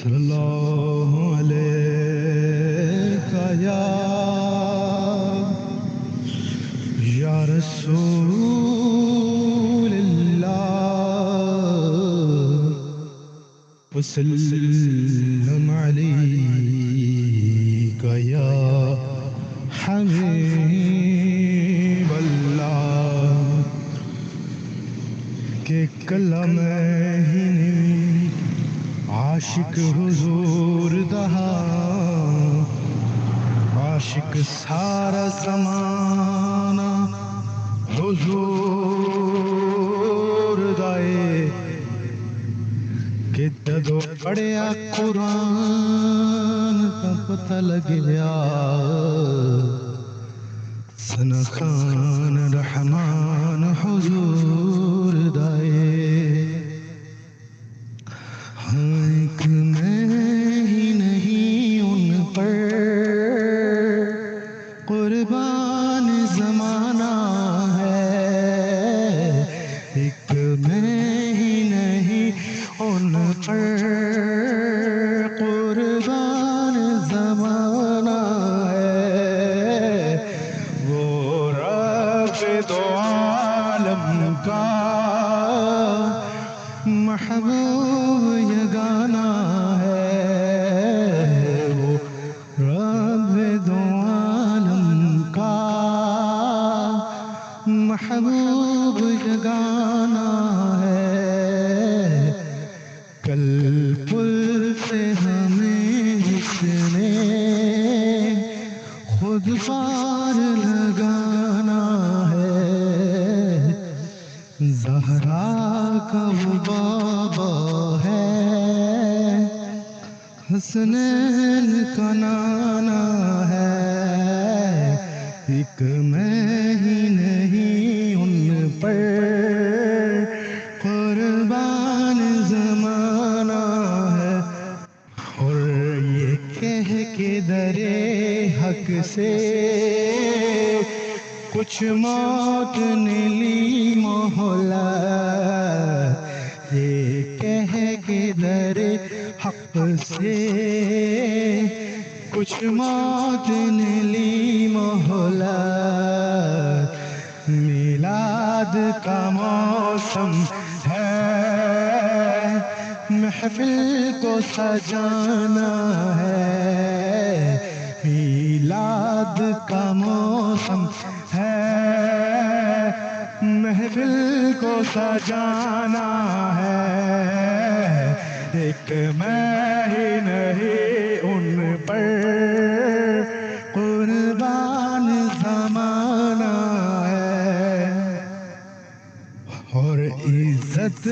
صلی اللہ علیہ یا رسول اللہ وسلم علیک یا حبیب اللہ کہ کلام ہی عاشق حضور دہا عاشق سارا زمانہ حضور دائے کہ جدو پڑھیا قرآن کا پتہ لگ گیا ثنا خان رحمان حضور دائے ایک میں ہی نہیں ان پر قربان زمانہ ہے ایک میں ہی نہیں ان پر قربان زمانہ ہے وہ رب دو عالم کا محبوب یگانہ ہے وہ رب دو عالم کا محبوب یگانہ ہے کل پل سے ہمیں جس نے خود پار لگانا ہے زہرا کا وہ بابا ہے حسنین کا نانا ہے ایک میں ہی نہیں ان پر قربان زمانہ ہے اور یہ کہہ کے درے حق سے کچھ موت نے لی مہلت یہ کہہ کے در حق سے کچھ موت نے لی مہلت میلاد کا موسم ہے محفل کو سجانا ہے میلاد کا موسم ہے محفل کو سجانا ہے ایک میں ہی نہیں ان پر قربان زمانہ ہے اور عزت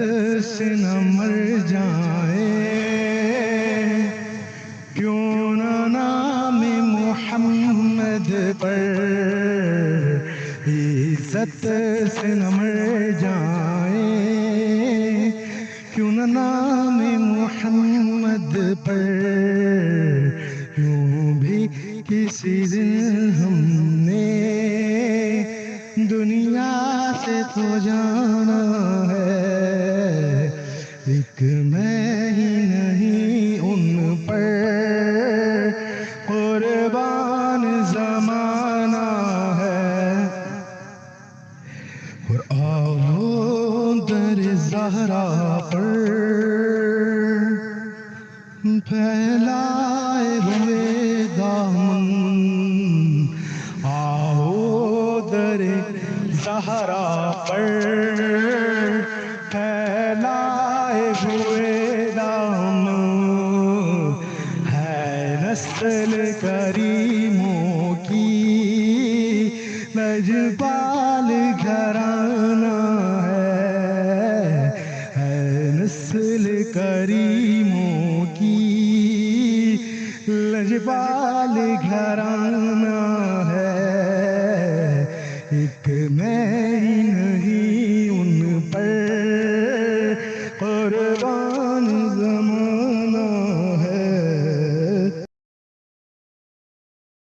سے نہ مر جائے کیوں نہ نام محمد پر عزت سے نہ مر جائے کیوں نہ نام محمد پر یوں بھی کسی دن ہم نے دنیا سے تو جانا ہے ایک میں ہی نہیں ان پر قربان زمانہ ہے اور آؤ در زہرا پر پھیلائے ہوئے دامن آؤ در زہرا پر پھیلائے ہوئے دامن ہے نسل کریموں کی لجپا